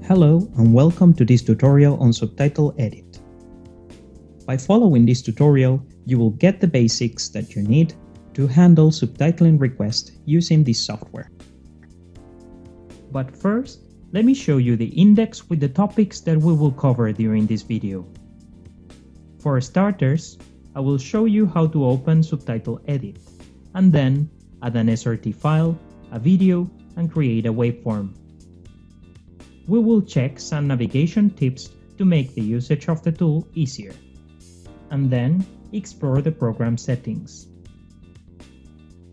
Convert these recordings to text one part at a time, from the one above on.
Hello and welcome to this tutorial on Subtitle Edit. By following this tutorial, you will get the basics that you need to handle subtitling requests using this software. But first, let me show you the index with the topics that we will cover during this video. For starters, I will show you how to open Subtitle Edit, and then add an SRT file, a video, and create a waveform. We will check some navigation tips to make the usage of the tool easier, and then explore the program settings.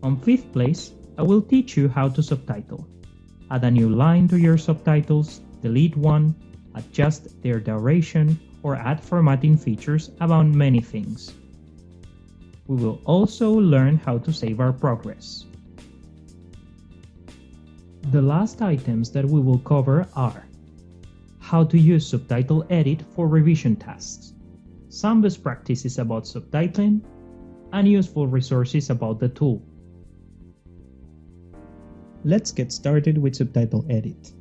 On fifth place, I will teach you how to subtitle. Add a new line to your subtitles, delete one, adjust their duration, or add formatting features among many things. We will also learn how to save our progress. The last items that we will cover are how to use Subtitle Edit for revision tasks, some best practices about subtitling, and useful resources about the tool. Let's get started with Subtitle Edit.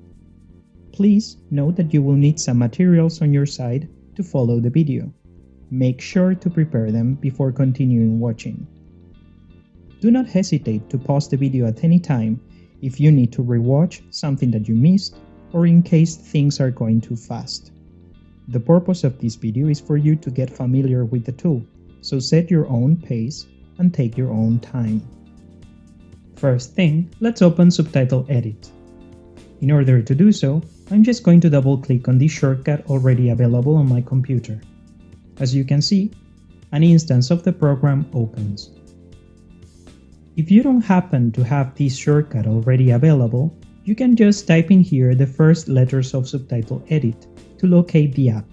Please note that you will need some materials on your side to follow the video. Make sure to prepare them before continuing watching. Do not hesitate to pause the video at any time if you need to rewatch something that you missed or in case things are going too fast. The purpose of this video is for you to get familiar with the tool, so set your own pace and take your own time. First thing, let's open Subtitle Edit. In order to do so, I'm just going to double-click on this shortcut already available on my computer. As you can see, an instance of the program opens. If you don't happen to have this shortcut already available, you can just type in here the first letters of Subtitle Edit to locate the app.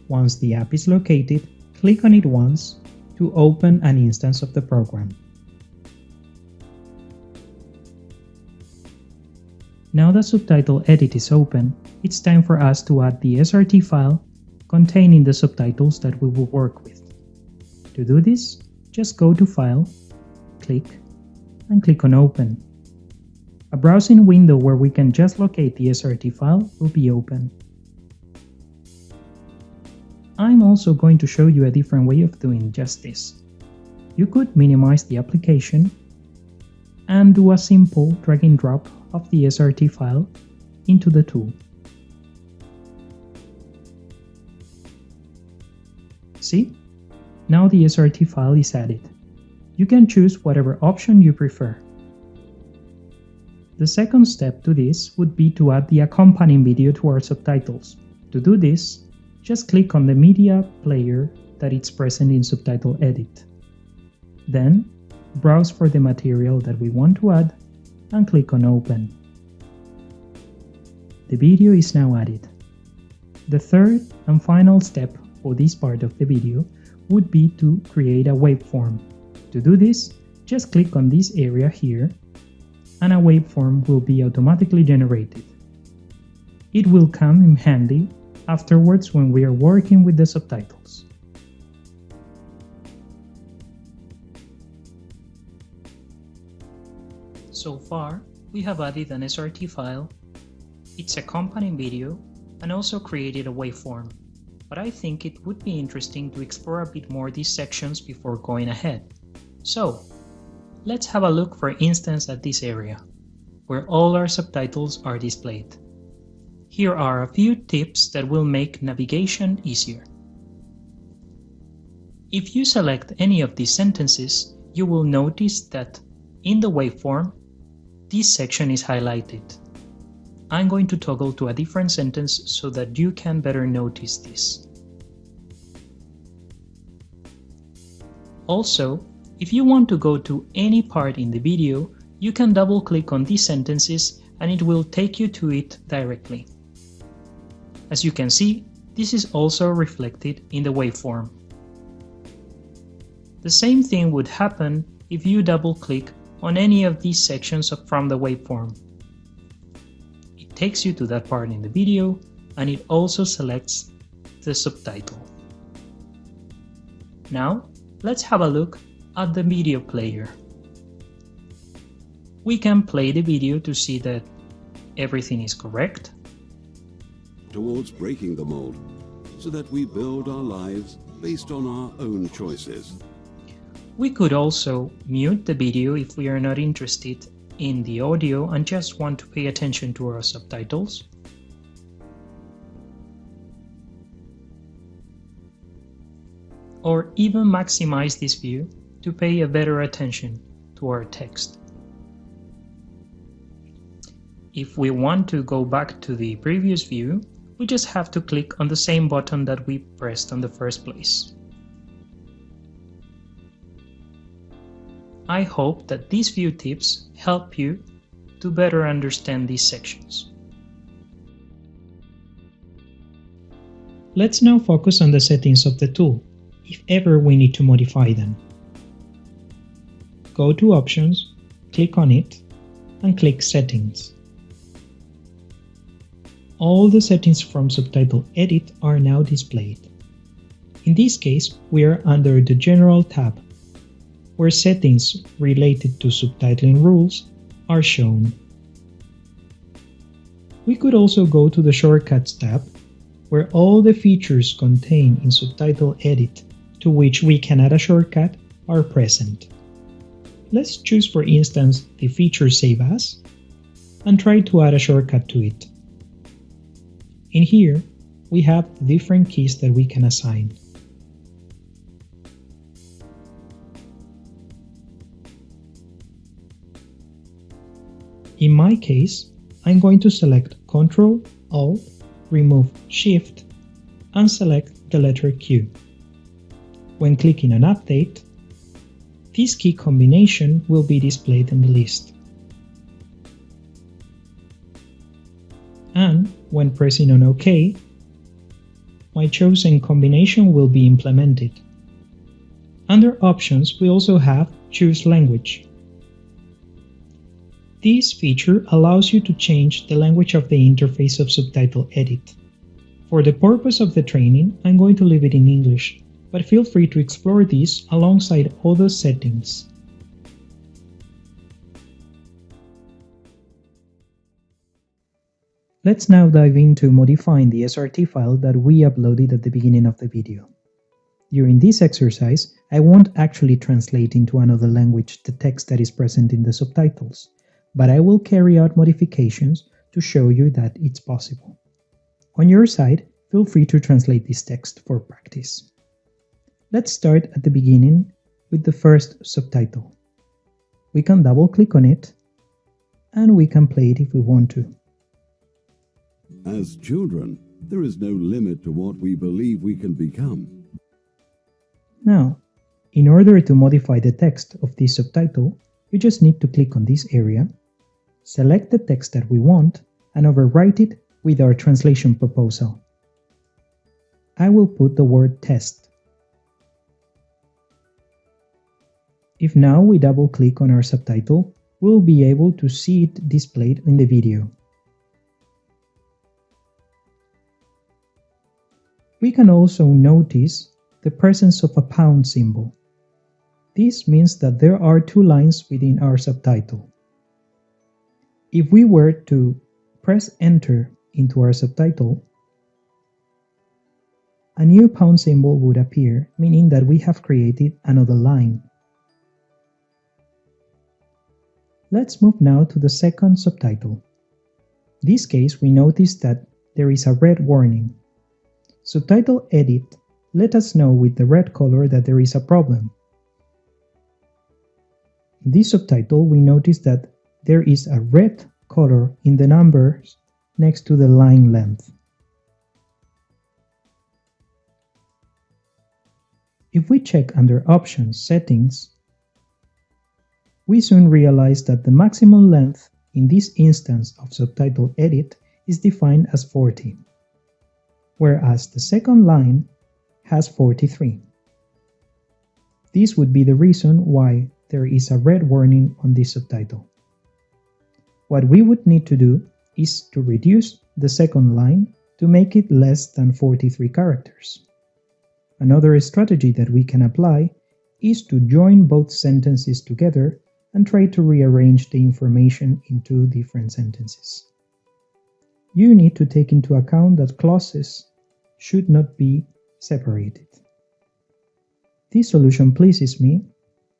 Once the app is located, click on it once to open an instance of the program. Now that Subtitle Edit is open, it's time for us to add the SRT file containing the subtitles that we will work with. To do this, just go to File, click on Open. A browsing window where we can just locate the SRT file will be open. I'm also going to show you a different way of doing just this. You could minimize the application and do a simple drag and drop of the SRT file into the tool. See? Now the SRT file is added. You can choose whatever option you prefer. The second step to this would be to add the accompanying video to our subtitles. To do this, just click on the media player that is present in Subtitle Edit. Then, browse for the material that we want to add and click on Open. The video is now added. The third and final step for this part of the video would be to create a waveform. To do this, just click on this area here and a waveform will be automatically generated. It will come in handy afterwards when we are working with the subtitles. So far, we have added an SRT file, its accompanying video, and also created a waveform. But I think it would be interesting to explore a bit more these sections before going ahead. So, let's have a look for instance at this area, where all our subtitles are displayed. Here are a few tips that will make navigation easier. If you select any of these sentences, you will notice that in the waveform, this section is highlighted. I'm going to toggle to a different sentence so that you can better notice this. Also, if you want to go to any part in the video, you can double-click on these sentences and it will take you to it directly. As you can see, this is also reflected in the waveform. The same thing would happen if you double-click on any of these sections from the waveform. It takes you to that part in the video and it also selects the subtitle. Now, let's have a look at the video player. We can play the video to see that everything is correct. towards breaking the mold, so that we build our lives based on our own choices. We could also mute the video if we are not interested in the audio and just want to pay attention to our subtitles. Or even maximize this view to pay a better attention to our text. If we want to go back to the previous view, we just have to click on the same button that we pressed on the first place. I hope that these few tips help you to better understand these sections. Let's now focus on the settings of the tool, if ever we need to modify them. Go to Options, click on it, and click Settings. All the settings from Subtitle Edit are now displayed. In this case, we are under the General tab, where settings related to subtitling rules are shown. We could also go to the Shortcuts tab, where all the features contained in Subtitle Edit to which we can add a shortcut are present. Let's choose, for instance, the feature Save As, and try to add a shortcut to it. In here, we have the different keys that we can assign. In my case, I'm going to select Ctrl, Alt, remove Shift, and select the letter Q. When clicking on Update, this key combination will be displayed in the list. And when pressing on OK, my chosen combination will be implemented. Under Options, we also have Choose Language. This feature allows you to change the language of the interface of Subtitle Edit. For the purpose of the training, I'm going to leave it in English, but feel free to explore this alongside other settings. Let's now dive into modifying the SRT file that we uploaded at the beginning of the video. During this exercise, I won't actually translate into another language the text that is present in the subtitles, but I will carry out modifications to show you that it's possible. On your side, feel free to translate this text for practice. Let's start at the beginning with the first subtitle. We can double-click on it, and we can play it if we want to. As children, there is no limit to what we believe we can become. Now, in order to modify the text of this subtitle, we just need to click on this area, select the text that we want, and overwrite it with our translation proposal. I will put the word test. If now we double-click on our subtitle, we'll be able to see it displayed in the video. We can also notice the presence of a pound symbol. This means that there are two lines within our subtitle. If we were to press Enter into our subtitle, a new pound symbol would appear, meaning that we have created another line. Let's move now to the second subtitle. In this case, we notice that there is a red warning. Subtitle Edit let us know with the red color that there is a problem. In this subtitle, we notice that there is a red color in the numbers next to the line length. If we check under Options Settings, we soon realize that the maximum length in this instance of Subtitle Edit is defined as 40, whereas the second line has 43. This would be the reason why there is a red warning on this subtitle. What we would need to do is to reduce the second line to make it less than 43 characters. Another strategy that we can apply is to join both sentences together and try to rearrange the information into different sentences. You need to take into account that clauses should not be separated. This solution pleases me,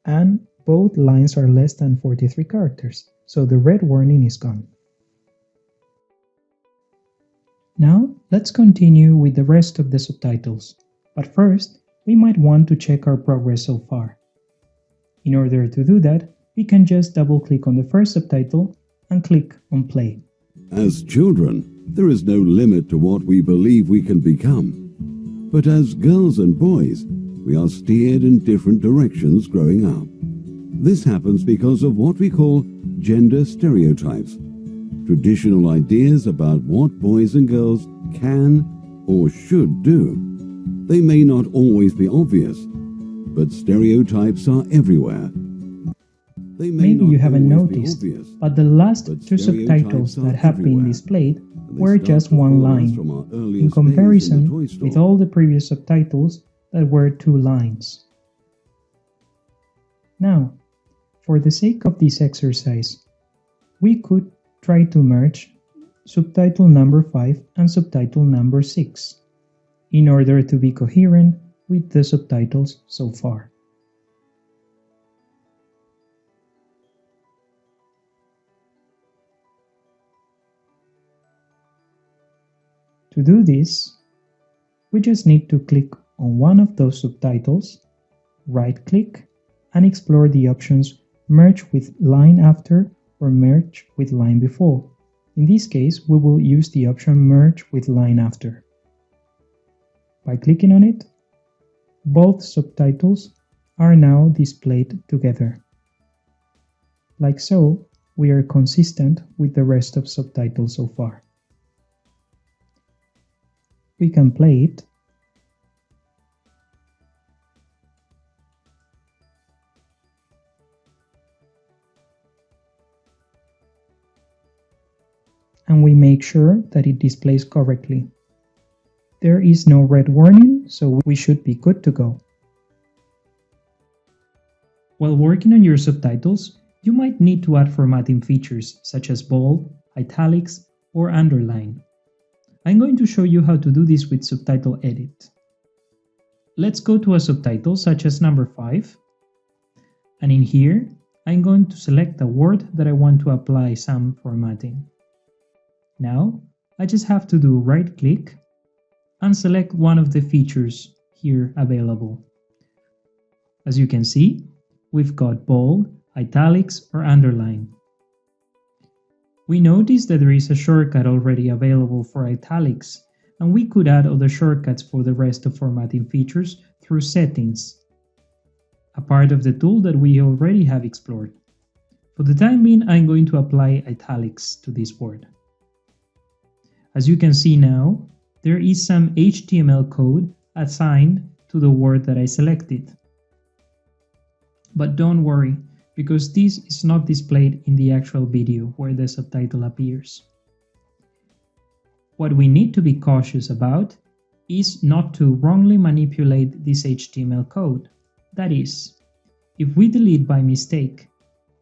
and both lines are less than 43 characters, so the red warning is gone. Now, let's continue with the rest of the subtitles, but first, we might want to check our progress so far. In order to do that, we can just double-click on the first subtitle and click on play. As children, there is no limit to what we believe we can become. But as girls and boys, we are steered in different directions growing up. This happens because of what we call gender stereotypes, traditional ideas about what boys and girls can or should do. They may not always be obvious, but stereotypes are everywhere. Maybe you haven't noticed, but the last two subtitles that have been displayed were just one line, in comparison with all the previous subtitles that were 2 lines. Now, for the sake of this exercise, we could try to merge subtitle number 5 and subtitle number 6 in order to be coherent with the subtitles so far. To do this, we just need to click on one of those subtitles, right-click, and explore the options Merge with line after or Merge with line before. In this case, we will use the option Merge with line after. By clicking on it, both subtitles are now displayed together. Like so, we are consistent with the rest of subtitles so far. We can play it. And we make sure that it displays correctly. There is no red warning, so we should be good to go. While working on your subtitles, you might need to add formatting features such as bold, italics, or underline. I'm going to show you how to do this with Subtitle Edit. Let's go to a subtitle such as number 5, and in here, I'm going to select a word that I want to apply some formatting. Now, I just have to do right-click and select one of the features here available. As you can see, we've got bold, italics, or underline. We notice that there is a shortcut already available for italics, and we could add other shortcuts for the rest of formatting features through settings, a part of the tool that we already have explored. For the time being, I'm going to apply italics to this word. As you can see now, there is some HTML code assigned to the word that I selected. But don't worry, because this is not displayed in the actual video where the subtitle appears. What we need to be cautious about is not to wrongly manipulate this HTML code. That is, if we delete by mistake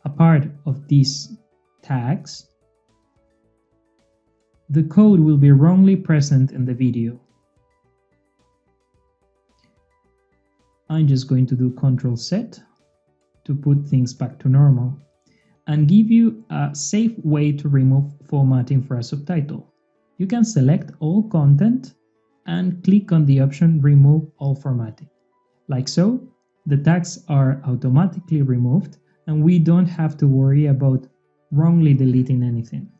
a part of these tags, the code will be wrongly present in the video. I'm just going to do Ctrl-Z to put things back to normal and give you a safe way to remove formatting for a subtitle. You can select all content and click on the option Remove all formatting. Like so, the tags are automatically removed and we don't have to worry about wrongly deleting anything.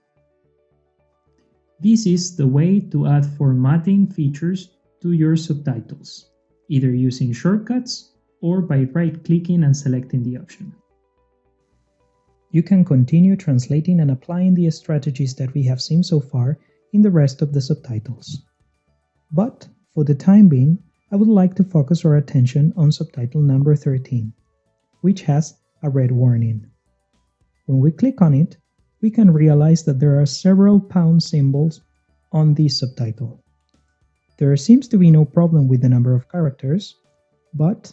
This is the way to add formatting features to your subtitles, either using shortcuts or by right-clicking and selecting the option. You can continue translating and applying the strategies that we have seen so far in the rest of the subtitles. But, for the time being, I would like to focus our attention on subtitle number 13, which has a red warning. When we click on it, we can realize that there are several pound symbols on this subtitle. There seems to be no problem with the number of characters, but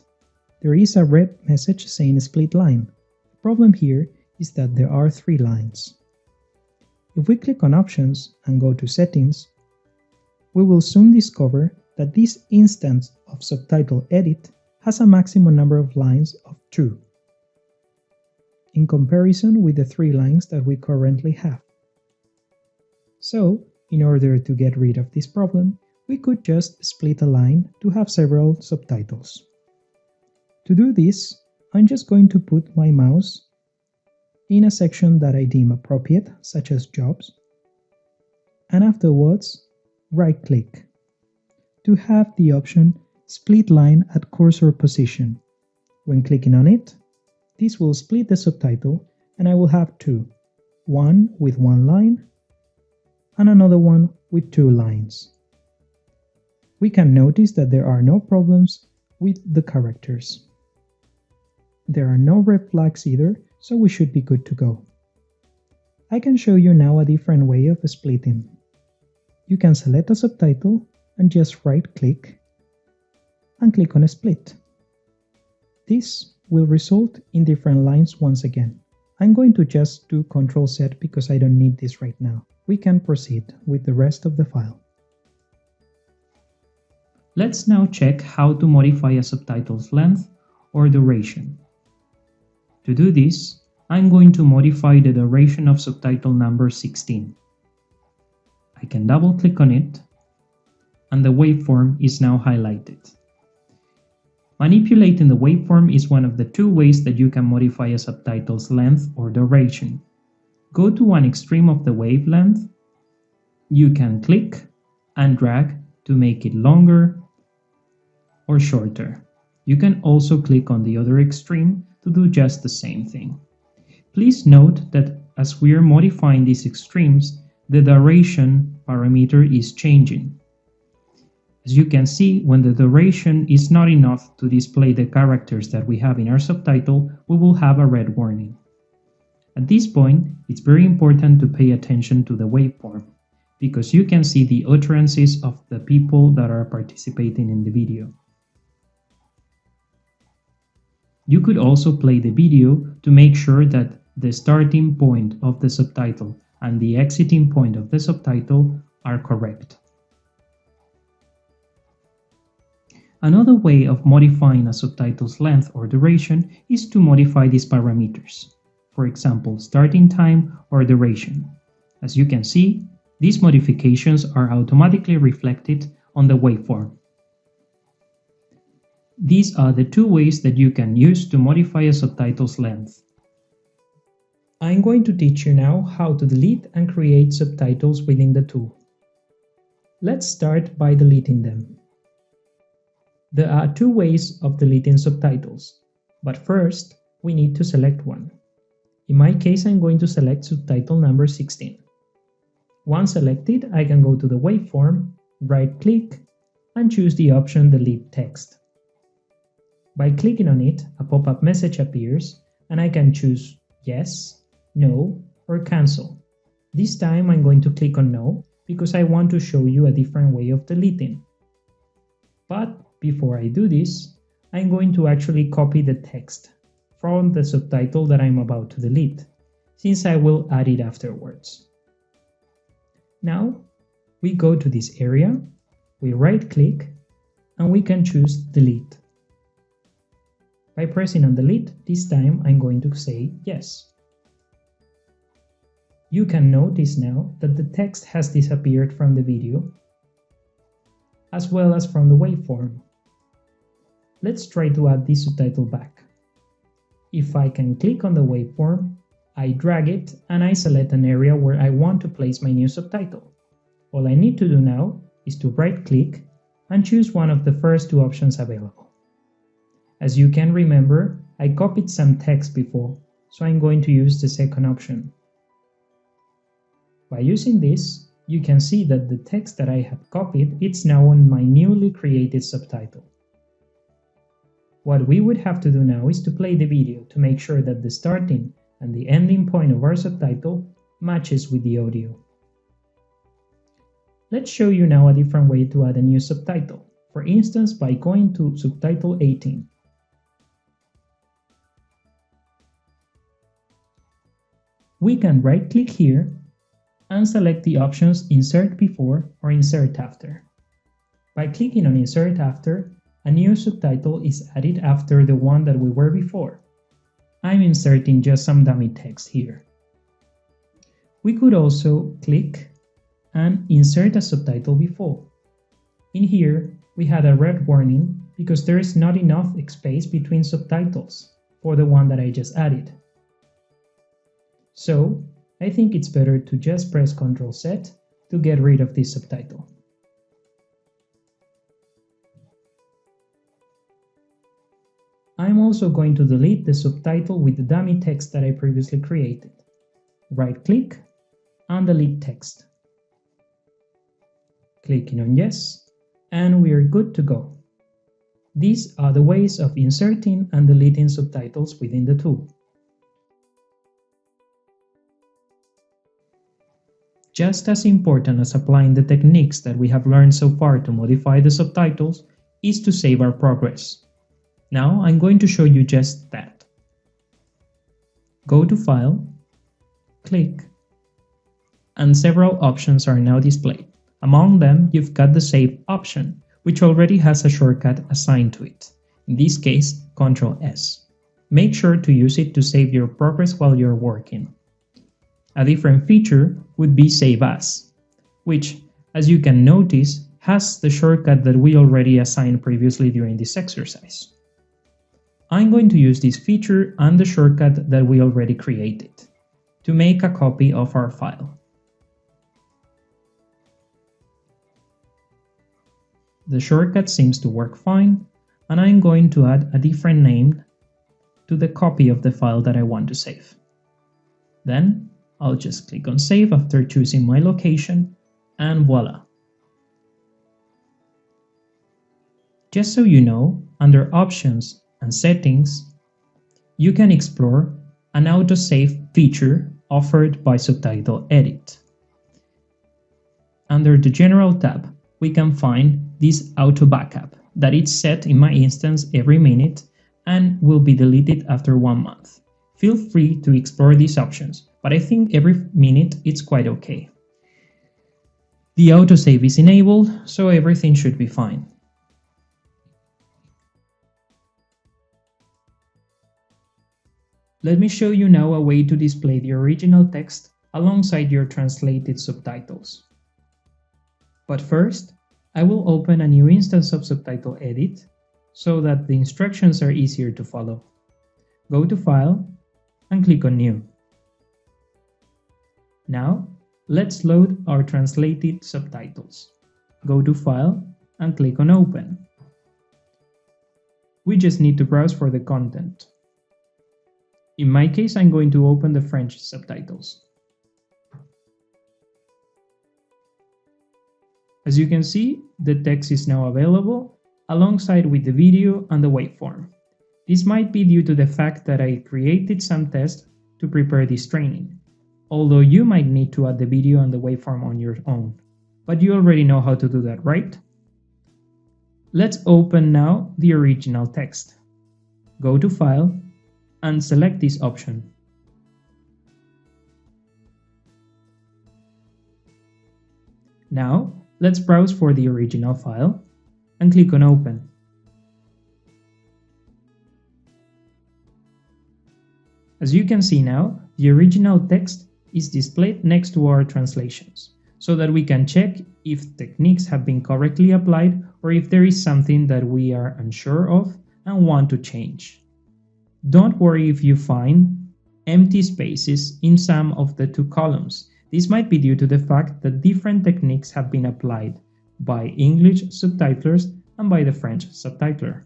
there is a red message saying split line. The problem here is that there are 3 lines. If we click on Options and go to Settings, we will soon discover that this instance of Subtitle Edit has a maximum number of lines of 2, in comparison with the 3 lines that we currently have. So, in order to get rid of this problem, we could just split a line to have several subtitles. To do this, I'm just going to put my mouse in a section that I deem appropriate, such as Jobs, and afterwards right-click to have the option Split Line at Cursor Position. When clicking on it, this will split the subtitle and I will have 2, one with 1 line and another one with 2 lines. We can notice that there are no problems with the characters. There are no red flags either, so we should be good to go. I can show you now a different way of splitting. You can select a subtitle and just right-click and click on Split. This will result in different lines once again. I'm going to just do Ctrl-Z because I don't need this right now. We can proceed with the rest of the file. Let's now check how to modify a subtitle's length or duration. To do this, I'm going to modify the duration of subtitle number 16. I can double-click on it, and the waveform is now highlighted. Manipulating the waveform is one of the 2 ways that you can modify a subtitle's length or duration. Go to one extreme of the wavelength. You can click and drag to make it longer or shorter. You can also click on the other extreme to do just the same thing. Please note that as we are modifying these extremes, the duration parameter is changing. As you can see, when the duration is not enough to display the characters that we have in our subtitle, we will have a red warning. At this point, it's very important to pay attention to the waveform, because you can see the utterances of the people that are participating in the video. You could also play the video to make sure that the starting point of the subtitle and the exiting point of the subtitle are correct. Another way of modifying a subtitle's length or duration is to modify these parameters. For example, starting time or duration. As you can see, these modifications are automatically reflected on the waveform. These are the 2 ways that you can use to modify a subtitle's length. I'm going to teach you now how to delete and create subtitles within the tool. Let's start by deleting them. There are 2 ways of deleting subtitles, but first we need to select one. In my case, I'm going to select subtitle number 16. Once selected, I can go to the waveform, right-click, and choose the option Delete Text. By clicking on it, a pop-up message appears, and I can choose Yes, No, or Cancel. This time I'm going to click on No, because I want to show you a different way of deleting. But before I do this, I'm going to actually copy the text from the subtitle that I'm about to delete, since I will add it afterwards. Now, we go to this area, we right-click, and we can choose Delete. By pressing on Delete, this time I'm going to say Yes. You can notice now that the text has disappeared from the video, as well as from the waveform. Let's try to add this subtitle back. If I can click on the waveform, I drag it and I select an area where I want to place my new subtitle. All I need to do now is to right-click and choose one of the first 2 options available. As you can remember, I copied some text before, so I'm going to use the second option. By using this, you can see that the text that I had copied is now on my newly created subtitle. What we would have to do now is to play the video to make sure that the starting and the ending point of our subtitle matches with the audio. Let's show you now a different way to add a new subtitle, for instance by going to subtitle 18. We can right-click here and select the options Insert Before or Insert After. By clicking on Insert After, a new subtitle is added after the one that we were before. I'm inserting just some dummy text here. We could also click and insert a subtitle before. In here, we had a red warning because there is not enough space between subtitles for the one that I just added. So, I think it's better to just press Ctrl+Z to get rid of this subtitle. I'm also going to delete the subtitle with the dummy text that I previously created. Right-click and delete text. Clicking on Yes, and we are good to go. These are the ways of inserting and deleting subtitles within the tool. Just as important as applying the techniques that we have learned so far to modify the subtitles is to save our progress. Now I'm going to show you just that. Go to File, click, and several options are now displayed. Among them, you've got the Save option, which already has a shortcut assigned to it. In this case, Ctrl+S. Make sure to use it to save your progress while you're working. A different feature would be Save As, which, as you can notice, has the shortcut that we already assigned previously during this exercise. I'm going to use this feature and the shortcut that we already created to make a copy of our file. The shortcut seems to work fine, and I'm going to add a different name to the copy of the file that I want to save. Then I'll just click on Save after choosing my location, and voila! Just so you know, under Options and Settings, you can explore an autosave feature offered by Subtitle Edit. Under the General tab, we can find this auto backup that is set in my instance every minute and will be deleted after 1 month. Feel free to explore these options, but I think every minute it's quite okay. The autosave is enabled, so everything should be fine. Let me show you now a way to display the original text alongside your translated subtitles. But first, I will open a new instance of Subtitle Edit so that the instructions are easier to follow. Go to File and click on New. Now, let's load our translated subtitles. Go to File and click on Open. We just need to browse for the content. In my case, I'm going to open the French subtitles. As you can see, the text is now available alongside with the video and the waveform. This might be due to the fact that I created some tests to prepare this training, although you might need to add the video and the waveform on your own. But you already know how to do that, right? Let's open now the original text. Go to File and select this option. Now, let's browse for the original file and click on Open. As you can see now, the original text is displayed next to our translations, so that we can check if techniques have been correctly applied or if there is something that we are unsure of and want to change. Don't worry if you find empty spaces in some of the two columns. This might be due to the fact that different techniques have been applied by English subtitlers and by the French subtitler.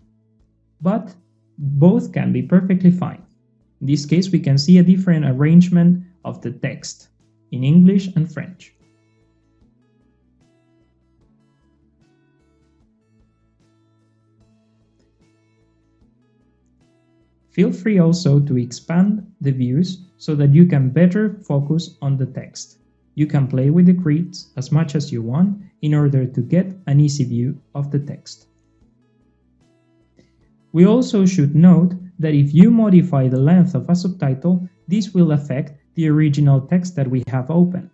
But both can be perfectly fine. In this case, we can see a different arrangement of the text in English and French. Feel free also to expand the views so that you can better focus on the text. You can play with the grids as much as you want in order to get an easy view of the text. We also should note that if you modify the length of a subtitle, this will affect the original text that we have open.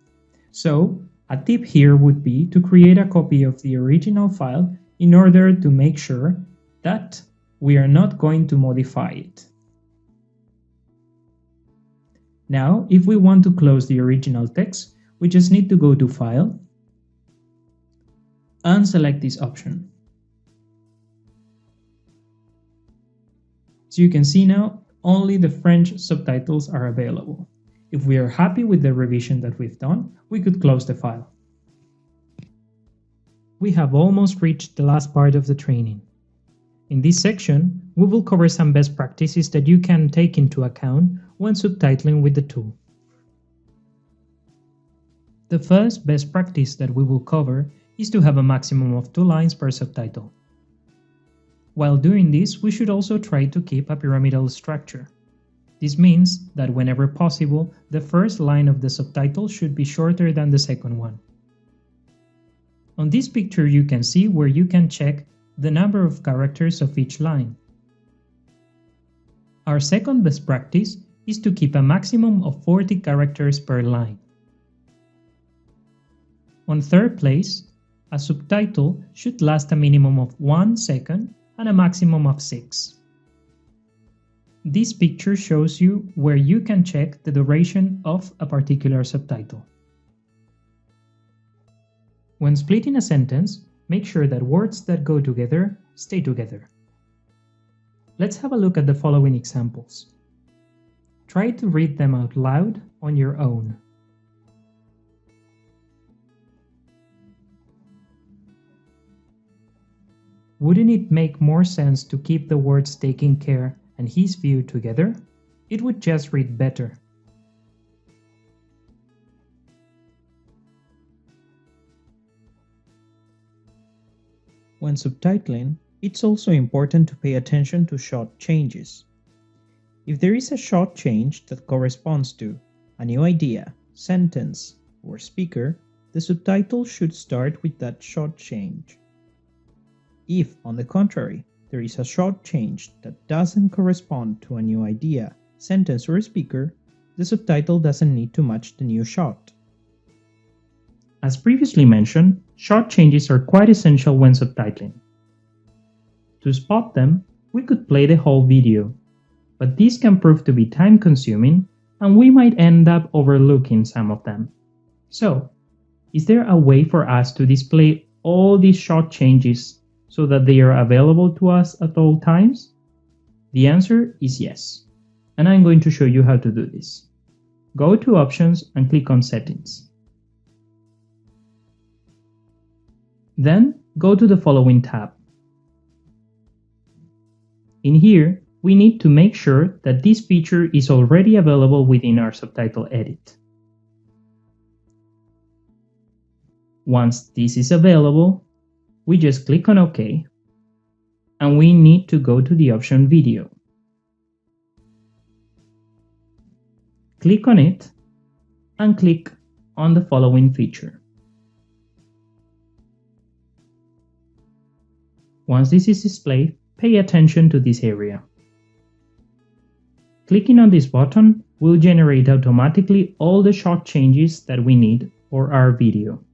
So, a tip here would be to create a copy of the original file in order to make sure that we are not going to modify it. Now, if we want to close the original text, we just need to go to File and select this option. So you can see now only the French subtitles are available. If we are happy with the revision that we've done, we could close the file. We have almost reached the last part of the training. In this section, we will cover some best practices that you can take into account when subtitling with the tool. The first best practice that we will cover is to have a maximum of 2 lines per subtitle. While doing this, we should also try to keep a pyramidal structure. This means that whenever possible, the first line of the subtitle should be shorter than the second one. On this picture you can see where you can check the number of characters of each line. Our second best practice is to keep a maximum of 40 characters per line. On third place, a subtitle should last a minimum of 1 second and a maximum of 6. This picture shows you where you can check the duration of a particular subtitle. When splitting a sentence, make sure that words that go together stay together. Let's have a look at the following examples. Try to read them out loud on your own. Wouldn't it make more sense to keep the words taking care and his view together? It would just read better. When subtitling, it's also important to pay attention to short changes. If there is a short change that corresponds to a new idea, sentence, or speaker, the subtitle should start with that short change. If, on the contrary, there is a short change that doesn't correspond to a new idea, sentence, or speaker, the subtitle doesn't need to match the new short. As previously mentioned, short changes are quite essential when subtitling. To spot them, we could play the whole video, but this can prove to be time-consuming and we might end up overlooking some of them. So, is there a way for us to display all these short changes so that they are available to us at all times? The answer is yes, and I'm going to show you how to do this. Go to Options and click on Settings. Then go to the following tab. In here, we need to make sure that this feature is already available within our subtitle edit. Once this is available, we just click on OK, and we need to go to the option Video. Click on it, and click on the following feature. Once this is displayed, pay attention to this area. Clicking on this button will generate automatically all the short changes that we need for our video.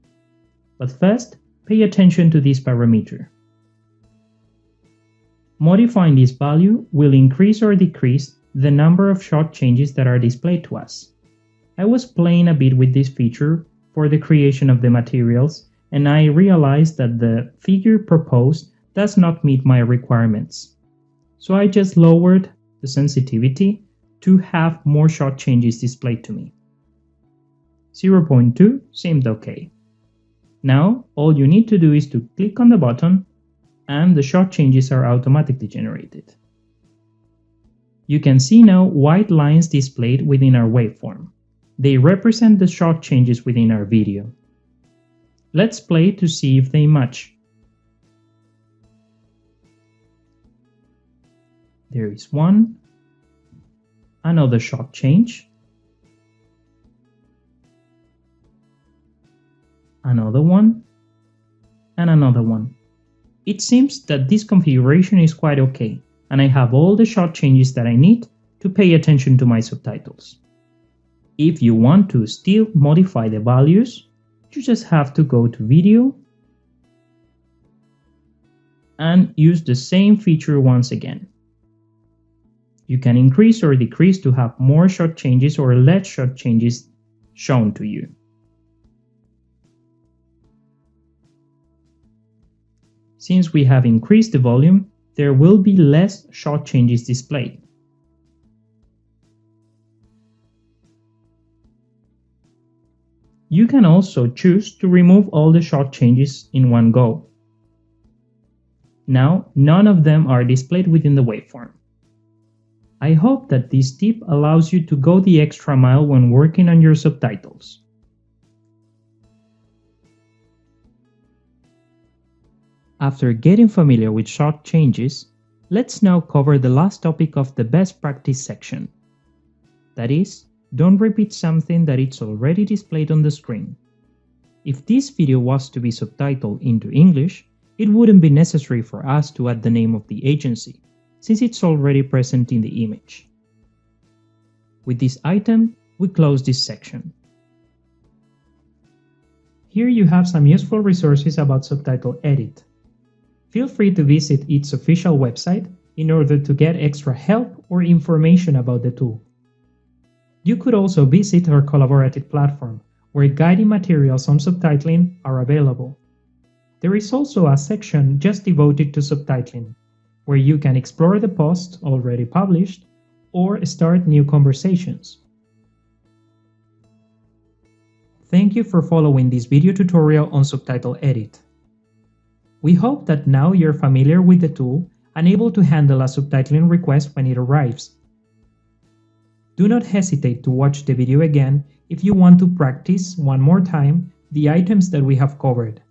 But first, pay attention to this parameter. Modifying this value will increase or decrease the number of short changes that are displayed to us. I was playing a bit with this feature for the creation of the materials, and I realized that the figure proposed does not meet my requirements. So I just lowered the sensitivity to have more short changes displayed to me. 0.2 seemed okay. Now, all you need to do is to click on the button and the short changes are automatically generated. You can see now white lines displayed within our waveform. They represent the short changes within our video. Let's play to see if they match. There is one, another short change, another one, and another one. It seems that this configuration is quite okay, and I have all the short changes that I need to pay attention to my subtitles. If you want to still modify the values, You just have to go to Video and use the same feature once again. You can increase or decrease to have more shot changes or less shot changes shown to you. Since we have increased the volume, there will be less shot changes displayed. You can also choose to remove all the shot changes in one go. Now, none of them are displayed within the waveform. I hope that this tip allows you to go the extra mile when working on your subtitles. After getting familiar with shot changes, let's now cover the last topic of the best practice section. That is, don't repeat something that it's already displayed on the screen. If this video was to be subtitled into English, it wouldn't be necessary for us to add the name of the agency, since it's already present in the image. With this item, we close this section. Here you have some useful resources about Subtitle Edit. Feel free to visit its official website in order to get extra help or information about the tool. You could also visit our collaborative platform, where guiding materials on subtitling are available. There is also a section just devoted to subtitling, where you can explore the posts already published or start new conversations. Thank you for following this video tutorial on Subtitle Edit. We hope that now you're familiar with the tool and able to handle a subtitling request when it arrives. Do not hesitate to watch the video again if you want to practice one more time the items that we have covered.